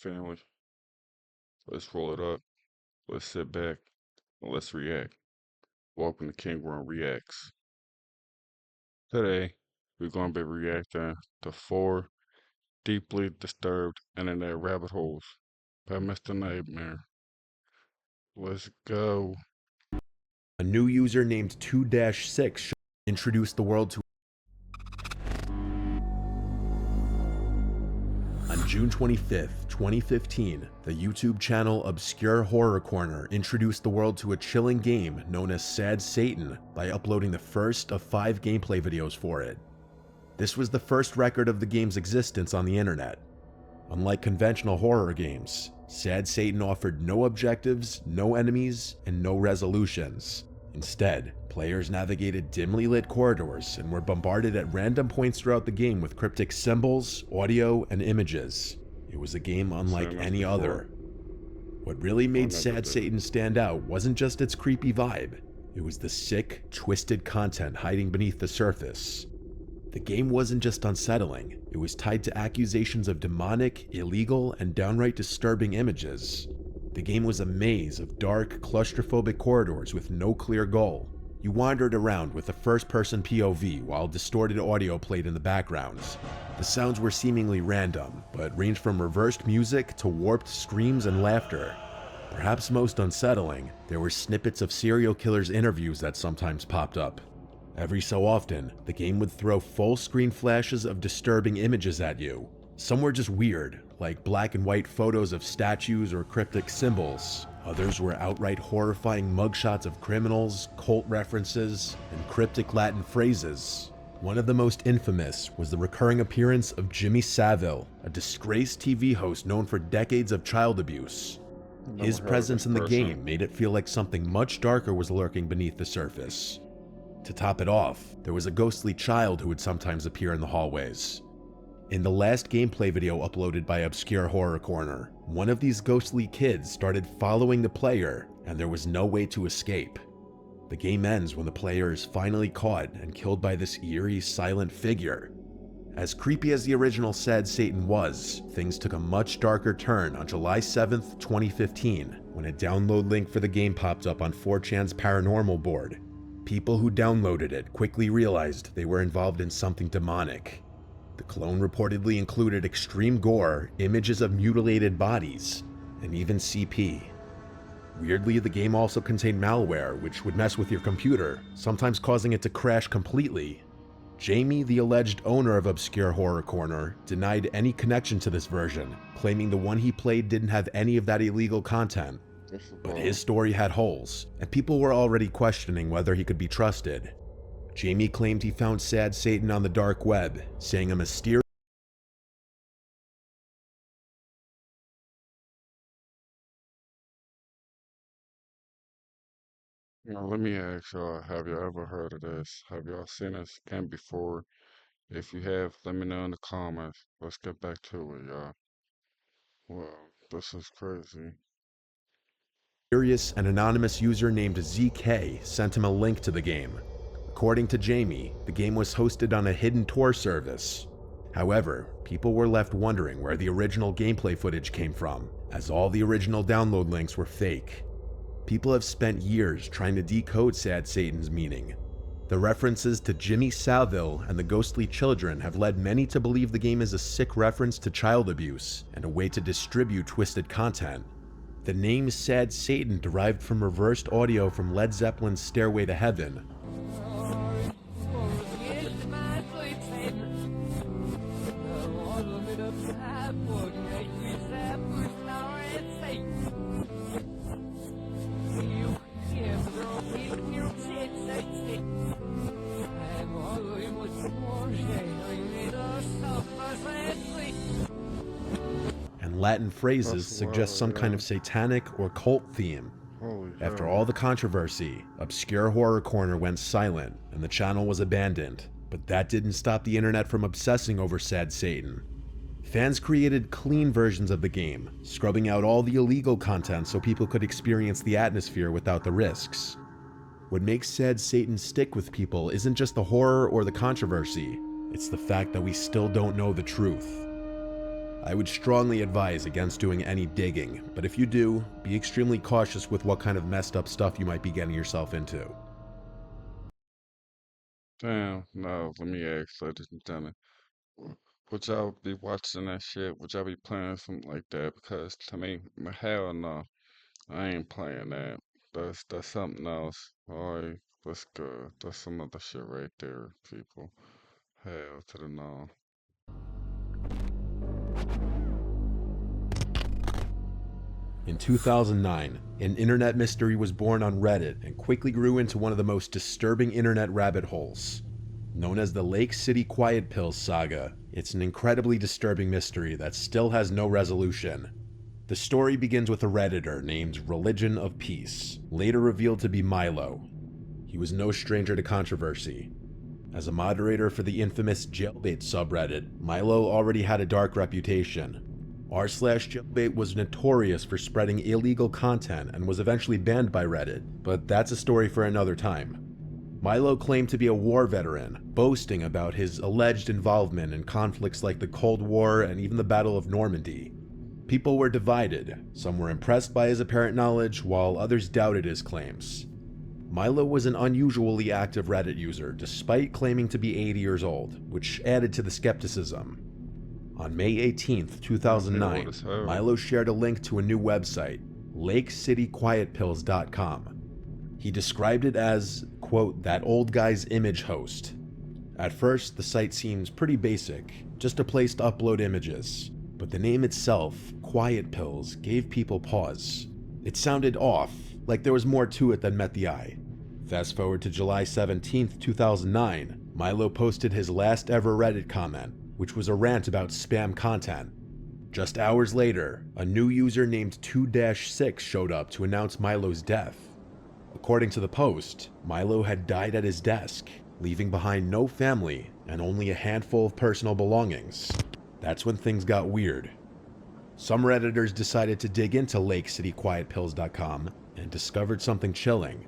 family. Let's roll it up. Let's sit back and let's react. Welcome to Kingrum Reacts. Today, we're going to be reacting to 4 deeply disturbed internet rabbit holes by Mr. Nightmare. Let's go. A new user named 2-6 introduced the world to. On June 25th, 2015, the YouTube channel Obscure Horror Corner introduced the world to a chilling game known as Sad Satan by uploading the first of 5 gameplay videos for it. This was the first record of the game's existence on the internet. Unlike conventional horror games, Sad Satan offered no objectives, no enemies, and no resolutions. Instead, players navigated dimly lit corridors and were bombarded at random points throughout the game with cryptic symbols, audio, and images. It was a game unlike any other. What really made Sad Satan stand out wasn't just its creepy vibe, it was the sick, twisted content hiding beneath the surface. The game wasn't just unsettling, it was tied to accusations of demonic, illegal, and downright disturbing images. The game was a maze of dark, claustrophobic corridors with no clear goal. You wandered around with a first-person POV while distorted audio played in the background. The sounds were seemingly random, but ranged from reversed music to warped screams and laughter. Perhaps most unsettling, there were snippets of serial killers' interviews that sometimes popped up. Every so often, the game would throw full-screen flashes of disturbing images at you. Some were just weird, like black and white photos of statues or cryptic symbols. Others were outright horrifying mugshots of criminals, cult references, and cryptic Latin phrases. One of the most infamous was the recurring appearance of Jimmy Savile, a disgraced TV host known for decades of child abuse. His presence in the game made it feel like something much darker was lurking beneath the surface. To top it off, there was a ghostly child who would sometimes appear in the hallways. In the last gameplay video uploaded by Obscure Horror Corner, one of these ghostly kids started following the player, and there was no way to escape. The game ends when the player is finally caught and killed by this eerie, silent figure. As creepy as the original Sad Satan was, things took a much darker turn on July 7th, 2015, when a download link for the game popped up on 4chan's paranormal board. People who downloaded it quickly realized they were involved in something demonic. The clone reportedly included extreme gore, images of mutilated bodies, and even CP. Weirdly, the game also contained malware, which would mess with your computer, sometimes causing it to crash completely. Jamie, the alleged owner of Obscure Horror Corner, denied any connection to this version, claiming the one he played didn't have any of that illegal content. But his story had holes, and people were already questioning whether he could be trusted. Jamie claimed he found Sad Satan on the dark web, saying a mysterious Now, let me ask y'all, have y'all ever heard of this? Have y'all seen this game before? If you have, let me know in the comments. Let's get back to it, y'all. Well, this is crazy. and anonymous user named ZK sent him a link to the game. According to Jamie, the game was hosted on a hidden Tor service. However, people were left wondering where the original gameplay footage came from, as all the original download links were fake. People have spent years trying to decode Sad Satan's meaning. The references to Jimmy Savile and the ghostly children have led many to believe the game is a sick reference to child abuse and a way to distribute twisted content. The name Sad Satan derived from reversed audio from Led Zeppelin's Stairway to Heaven. And Latin phrases suggest some kind of satanic or cult theme. After all the controversy, Obscure Horror Corner went silent and the channel was abandoned, but that didn't stop the internet from obsessing over Sad Satan. Fans created clean versions of the game, scrubbing out all the illegal content so people could experience the atmosphere without the risks. What makes Sad Satan stick with people isn't just the horror or the controversy, it's the fact that we still don't know the truth. I would strongly advise against doing any digging, but if you do, be extremely cautious with what kind of messed up stuff you might be getting yourself into. Damn, no, let me ask, ladies and gentlemen. Would y'all be watching that shit? Would y'all be playing something like that? Because to me, hell no, I ain't playing that. That's something else. Alright, that's good. That's some other shit right there, people. Hell to the no. In 2009, an internet mystery was born on Reddit and quickly grew into one of the most disturbing internet rabbit holes. Known as the Lake City Quiet Pills saga, it's an incredibly disturbing mystery that still has no resolution. The story begins with a Redditor named Religion of Peace, later revealed to be Milo. He was no stranger to controversy. As a moderator for the infamous Jailbait subreddit, Milo already had a dark reputation. r/jailbait was notorious for spreading illegal content and was eventually banned by Reddit, but that's a story for another time. Milo claimed to be a war veteran, boasting about his alleged involvement in conflicts like the Cold War and even the Battle of Normandy. People were divided. Some were impressed by his apparent knowledge, while others doubted his claims. Milo was an unusually active Reddit user, despite claiming to be 80 years old, which added to the skepticism. On May 18, 2009, Milo shared a link to a new website, LakeCityQuietPills.com. He described it as, quote, that old guy's image host. At first, the site seems pretty basic, just a place to upload images. But the name itself, Quiet Pills, gave people pause. It sounded off, like there was more to it than met the eye. Fast forward to July 17, 2009, Milo posted his last ever Reddit comment, which was a rant about spam content. Just hours later, a new user named 2-6 showed up to announce Milo's death. According to the post, Milo had died at his desk, leaving behind no family and only a handful of personal belongings. That's when things got weird. Some Redditors decided to dig into LakeCityQuietPills.com and discovered something chilling.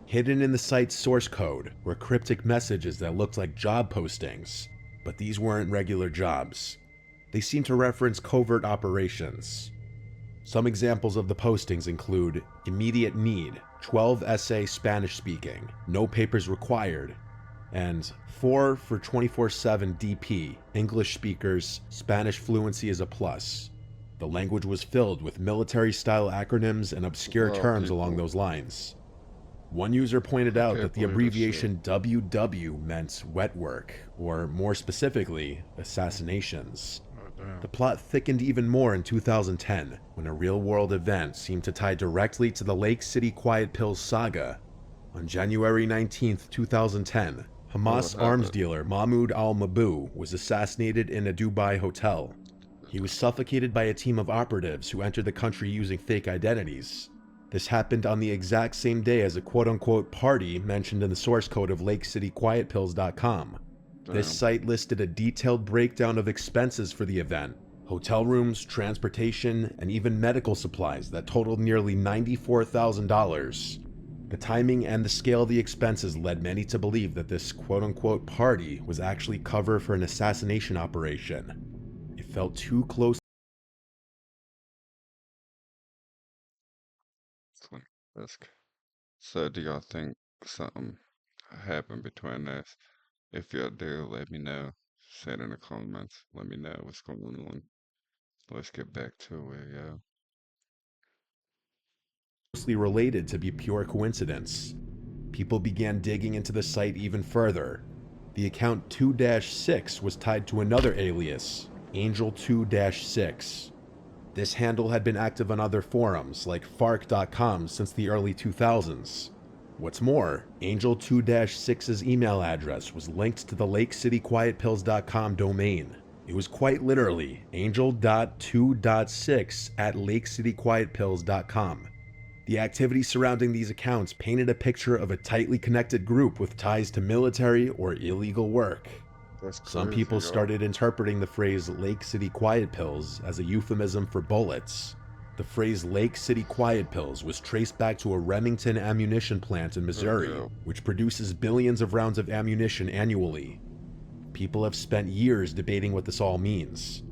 Hidden in the site's source code were cryptic messages that looked like job postings, but these weren't regular jobs. They seemed to reference covert operations. Some examples of the postings include immediate need, 12 essay Spanish speaking, no papers required, and 4 for 24/7 DP, English speakers, Spanish fluency is a plus. The language was filled with military-style acronyms and obscure terms along those lines. One user pointed out that the abbreviation WW meant wet work, or more specifically, assassinations. The plot thickened even more in 2010, when a real-world event seemed to tie directly to the Lake City Quiet Pills saga. On January 19, 2010, Hamas arms dealer Mahmoud al-Mabou was assassinated in a Dubai hotel. He was suffocated by a team of operatives who entered the country using fake identities. This happened on the exact same day as a quote-unquote party mentioned in the source code of LakeCityQuietPills.com. This site listed a detailed breakdown of expenses for the event, hotel rooms, transportation, and even medical supplies that totaled nearly $94,000. The timing and the scale of the expenses led many to believe that this quote-unquote party was actually cover for an assassination operation. It felt too close. So do y'all think something happened between us? If y'all do, let me know. Say it in the comments. Let me know what's going on. Let's get back to it, yeah. Closely related to be pure coincidence. People began digging into the site even further. The account 2-6 was tied to another alias, Angel 2-6. This handle had been active on other forums like Fark.com since the early 2000s. What's more, Angel 2-6's email address was linked to the LakeCityQuietPills.com domain. It was quite literally angel.2.6@LakeCityQuietPills.com. The activity surrounding these accounts painted a picture of a tightly connected group with ties to military or illegal work. Some people started interpreting the phrase Lake City Quiet Pills as a euphemism for bullets. The phrase Lake City Quiet Pills was traced back to a Remington ammunition plant in Missouri, which produces billions of rounds of ammunition annually. People have spent years debating what this all means.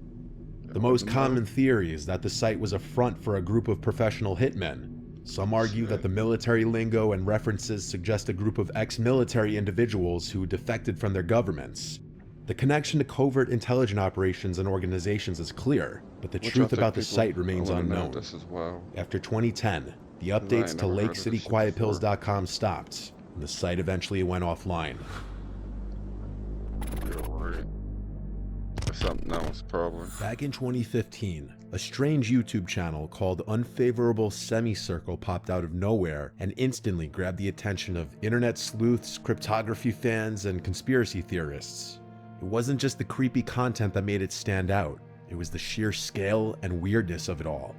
The You most wouldn't know. common theory is that the site was a front for a group of professional hitmen. Some argue that Shit. the military lingo and references suggest a group of ex-military individuals who defected from their governments. The connection to covert intelligence operations and organizations is clear, but the What y'all truth think, about the people? site I remains want to know unknown. this as well. After 2010, the 'Cause I updates ain't to never heard of this shit before. LakeCityQuietPills.com stopped, and the site eventually went offline. You're right. Or something else, probably. Back in 2015, a strange YouTube channel called Unfavorable Semicircle popped out of nowhere and instantly grabbed the attention of internet sleuths, cryptography fans, and conspiracy theorists. It wasn't just the creepy content that made it stand out, it was the sheer scale and weirdness of it all.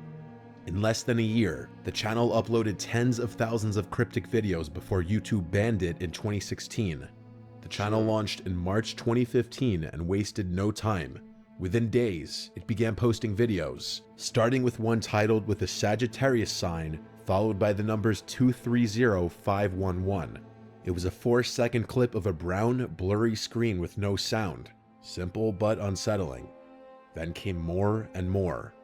In less than a year, the channel uploaded tens of thousands of cryptic videos before YouTube banned it in 2016. The channel launched in March 2015 and wasted no time. Within days, it began posting videos, starting with one titled with a Sagittarius sign, followed by the numbers 230511. It was a 4-second clip of a brown, blurry screen with no sound. Simple but unsettling. Then came more and more.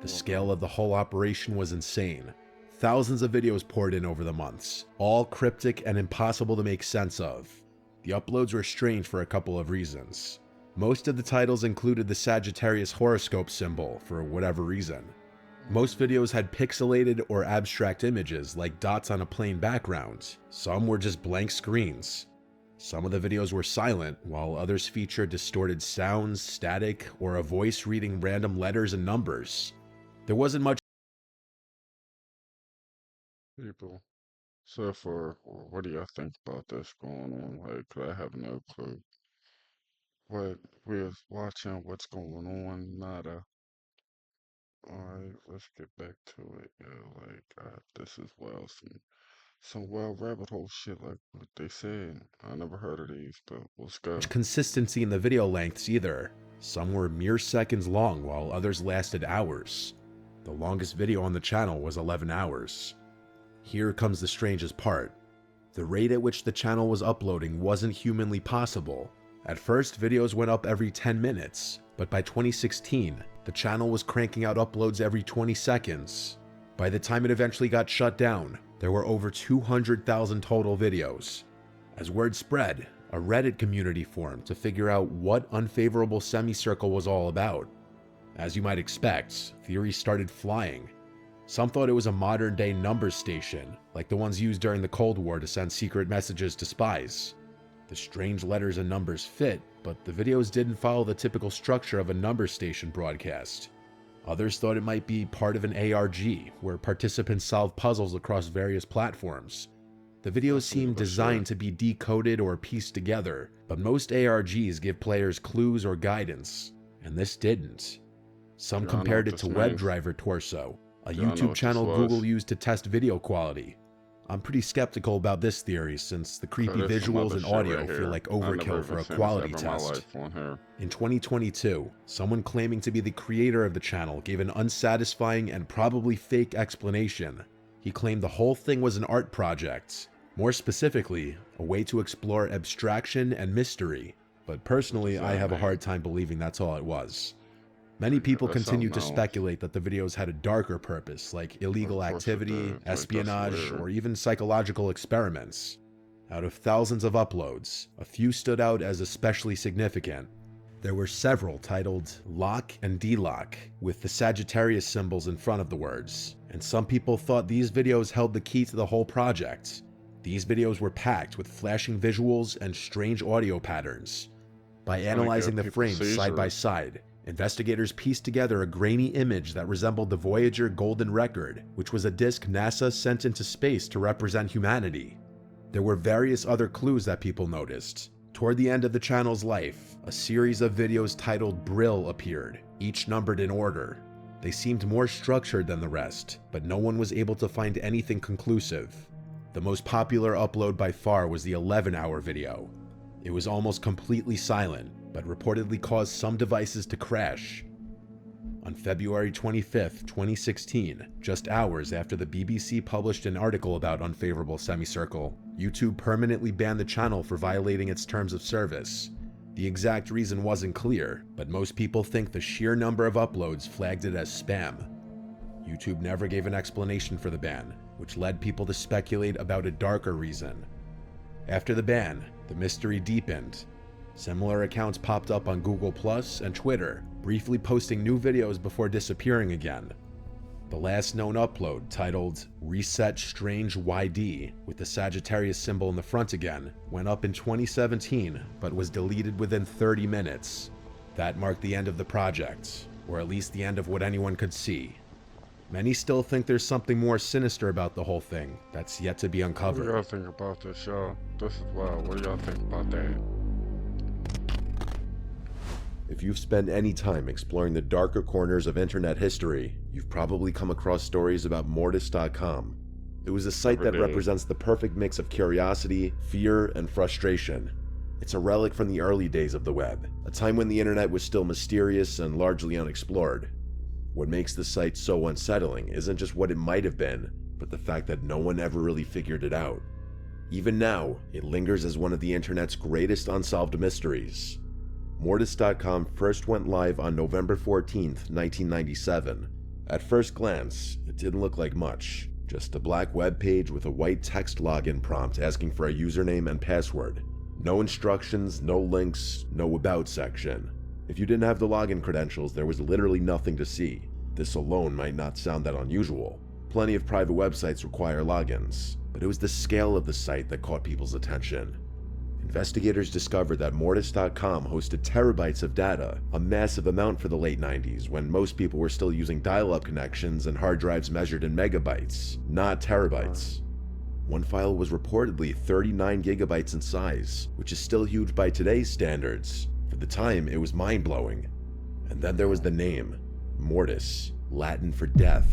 The scale of the whole operation was insane. Thousands of videos poured in over the months, all cryptic and impossible to make sense of. The uploads were strange for a couple of reasons. Most of the titles included the Sagittarius horoscope symbol for whatever reason. Most videos had pixelated or abstract images like dots on a plain background. Some were just blank screens. Some of the videos were silent, while others featured distorted sounds, static, or a voice reading random letters and numbers. There wasn't much People. So for what do y'all think about this going on? Like, 'cause I have no clue. What we're watching, what's going on, nada. Alright, let's get back to it. Yeah, like, this is well some well rabbit hole shit, like what they said. I never heard of these, but let's go. consistency in the video lengths either. Some were mere seconds long, while others lasted hours. The longest video on the channel was 11 hours. Here comes the strangest part. The rate at which the channel was uploading wasn't humanly possible. At first, videos went up every 10 minutes, but by 2016, the channel was cranking out uploads every 20 seconds. By the time it eventually got shut down, there were over 200,000 total videos. As word spread, a Reddit community formed to figure out what Unfavorable Semicircle was all about. As you might expect, theories started flying. Some thought it was a modern-day numbers station, like the ones used during the Cold War to send secret messages to spies. The strange letters and numbers fit, but the videos didn't follow the typical structure of a numbers station broadcast. Others thought it might be part of an ARG, where participants solved puzzles across various platforms. The videos seemed designed to be decoded or pieced together, but most ARGs give players clues or guidance, and this didn't. Some compared it to WebDriver Torso, a YouTube channel Google used to test video quality. I'm pretty skeptical about this theory since the creepy visuals and audio feel like overkill for a quality test. In 2022, someone claiming to be the creator of the channel gave an unsatisfying and probably fake explanation. He claimed the whole thing was an art project, more specifically, a way to explore abstraction and mystery, but personally I have a hard time believing that's all it was. Many people continue to speculate that the videos had a darker purpose, like illegal activity, espionage, or even psychological experiments. Out of thousands of uploads, a few stood out as especially significant. There were several titled Lock and Delock, with the Sagittarius symbols in front of the words, and some people thought these videos held the key to the whole project. These videos were packed with flashing visuals and strange audio patterns. By analyzing the frames side by side, investigators pieced together a grainy image that resembled the Voyager Golden Record, which was a disk NASA sent into space to represent humanity. There were various other clues that people noticed. Toward the end of the channel's life, a series of videos titled Brill appeared, each numbered in order. They seemed more structured than the rest, but no one was able to find anything conclusive. The most popular upload by far was the 11-hour video. It was almost completely silent, but reportedly caused some devices to crash. On February 25, 2016, just hours after the BBC published an article about Unfavorable Semicircle, YouTube permanently banned the channel for violating its terms of service. The exact reason wasn't clear, but most people think the sheer number of uploads flagged it as spam. YouTube never gave an explanation for the ban, which led people to speculate about a darker reason. After the ban, the mystery deepened. Similar accounts popped up on Google Plus and Twitter, briefly posting new videos before disappearing again. The last known upload, titled Reset Strange YD, with the Sagittarius symbol in the front again, went up in 2017, but was deleted within 30 minutes. That marked the end of the project, or at least the end of what anyone could see. Many still think there's something more sinister about the whole thing that's yet to be What do uncovered. y'all think about this, y'all? This is wild. What do y'all think about that? If you've spent any time exploring the darker corners of internet history, you've probably come across stories about Mortis.com. It was a site that represents the perfect mix of curiosity, fear, and frustration. It's a relic from the early days of the web, a time when the internet was still mysterious and largely unexplored. What makes the site so unsettling isn't just what it might have been, but the fact that no one ever really figured it out. Even now, it lingers as one of the internet's greatest unsolved mysteries. Mortis.com first went live on November 14th, 1997. At first glance, it didn't look like much. Just a black web page with a white text login prompt asking for a username and password. No instructions, no links, no about section. If you didn't have the login credentials, there was literally nothing to see. This alone might not sound that unusual. Plenty of private websites require logins, but it was the scale of the site that caught people's attention. Investigators discovered that Mortis.com hosted terabytes of data, a massive amount for the late 90s when most people were still using dial-up connections and hard drives measured in megabytes, not terabytes. One file was reportedly 39 gigabytes in size, which is still huge by today's standards. For the time, it was mind-blowing. And then there was the name, Mortis, Latin for death.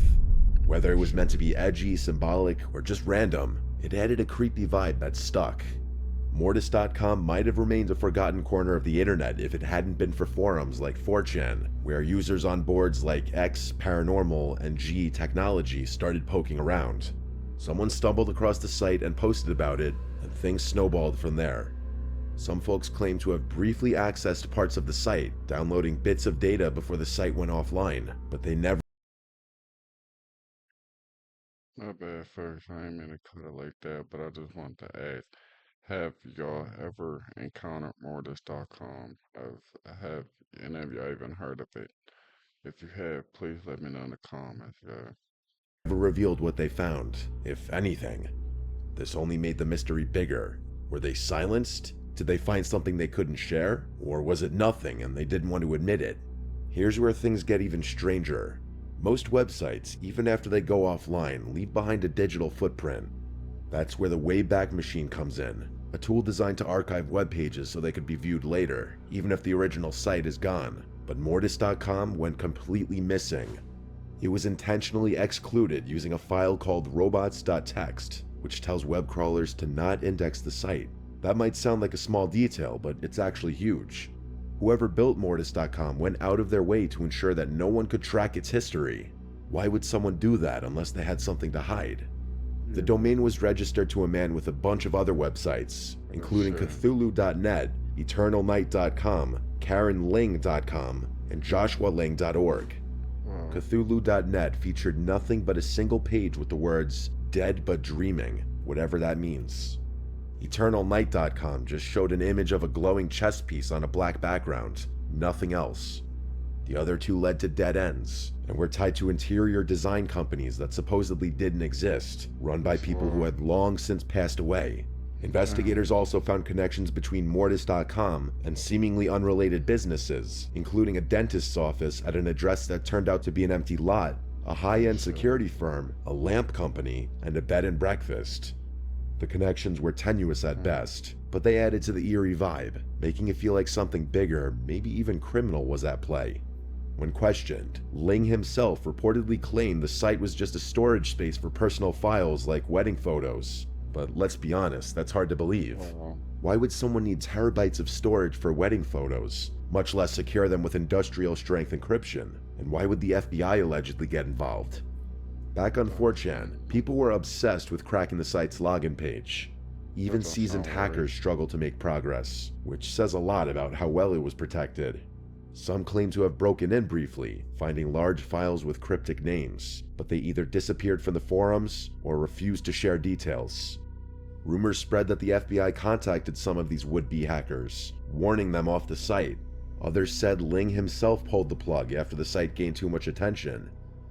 Whether it was meant to be edgy, symbolic, or just random, it added a creepy vibe that stuck. Mortis.com might have remained a forgotten corner of the internet if it hadn't been for forums like 4chan, where users on boards like X, Paranormal, and G Technology started poking around. Someone stumbled across the site and posted about it, and things snowballed from there. Some folks claim to have briefly accessed parts of the site, downloading bits of data before the site went offline, but they never. My bad, folks. I ain't mean to cut it like that, but I just want to ask, have y'all ever encountered Mortis.com? Have any of y'all even heard of it? If you have, please let me know in the comments, yeah. Revealed what they found, if anything. This only made the mystery bigger. Were they silenced? Did they find something they couldn't share? Or was it nothing and they didn't want to admit it? Here's where things get even stranger. Most websites, even after they go offline, leave behind a digital footprint. That's where the Wayback Machine comes in, a tool designed to archive web pages so they could be viewed later, even if the original site is gone. But Mortis.com went completely missing. It was intentionally excluded using a file called robots.txt, which tells web crawlers to not index the site. That might sound like a small detail, but it's actually huge. Whoever built Mortis.com went out of their way to ensure that no one could track its history. Why would someone do that unless they had something to hide? The domain was registered to a man with a bunch of other websites, including Cthulhu.net, EternalNight.com, KarenLing.com, and JoshuaLing.org. Cthulhu.net featured nothing but a single page with the words, "dead but dreaming," whatever that means. EternalNight.com just showed an image of a glowing chess piece on a black background, nothing else. The other two led to dead ends, and were tied to interior design companies that supposedly didn't exist, run by people who had long since passed away. Investigators also found connections between Mortis.com and seemingly unrelated businesses, including a dentist's office at an address that turned out to be an empty lot, a high-end security firm, a lamp company, and a bed and breakfast. The connections were tenuous at best, but they added to the eerie vibe, making it feel like something bigger, maybe even criminal, was at play. When questioned, Ling himself reportedly claimed the site was just a storage space for personal files like wedding photos. But let's be honest, that's hard to believe. Why would someone need terabytes of storage for wedding photos, much less secure them with industrial-strength encryption? And why would the FBI allegedly get involved? Back on 4chan, people were obsessed with cracking the site's login page. Even That don't seasoned sound right. hackers struggle to make progress, which says a lot about how well it was protected. Some claim to have broken in briefly, finding large files with cryptic names, but they either disappeared from the forums or refused to share details. Rumors spread that the FBI contacted some of these would-be hackers, warning them off the site. Others said Ling himself pulled the plug after the site gained too much attention.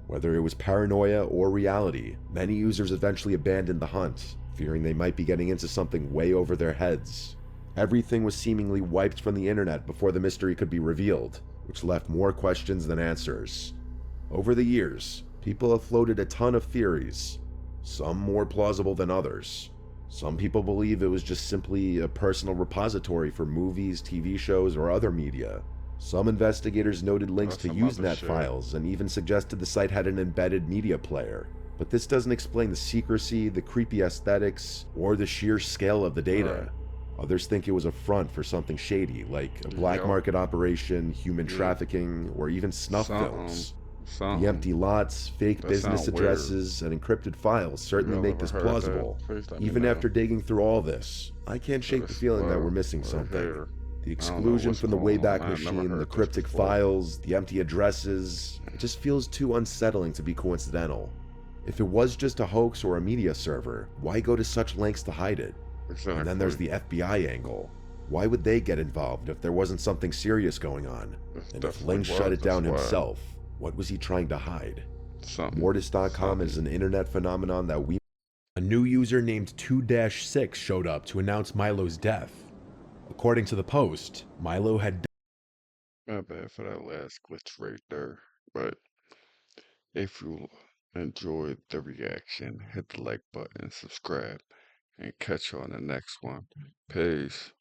Whether it was paranoia or reality, many users eventually abandoned the hunt, fearing they might be getting into something way over their heads. Everything was seemingly wiped from the internet before the mystery could be revealed, which left more questions than answers. Over the years, people have floated a ton of theories, some more plausible than others. Some people believe it was just simply a personal repository for movies, TV shows, or other media. Some investigators noted links That's to some other Usenet shit. files and even suggested the site had an embedded media player. But this doesn't explain the secrecy, the creepy aesthetics, or the sheer scale of the Right. data. Others think it was a front for something shady, like a black Yep. market operation, human Yeah. trafficking, or even snuff Something. films. The Something. empty lots, fake That business sound weird. addresses, and encrypted files If certainly y'all make ever this heard that, plausible. please let me Even know. after digging through all this, I can't But shake the it's feeling that we're well, missing we're something. here. The I don't know exclusion what's from the going on. Wayback I never Machine, the heard this cryptic before. files, the empty addresses, it just feels too unsettling to be coincidental. If it was just a hoax or a media server, why go to such lengths to hide it? And then there's Exactly. the FBI angle. Why would they get involved if there wasn't something serious going on? This And if definitely Ling shut was. it That's down why. himself, what was he trying to hide? Something. Mortis.com is Something. an internet phenomenon that we. A new user named 2-6 showed up to announce Milo's death. According to the post, Milo had. My bad for that last glitch right there. But if you enjoyed the reaction, hit the like button, subscribe, and catch you on the next one. Peace.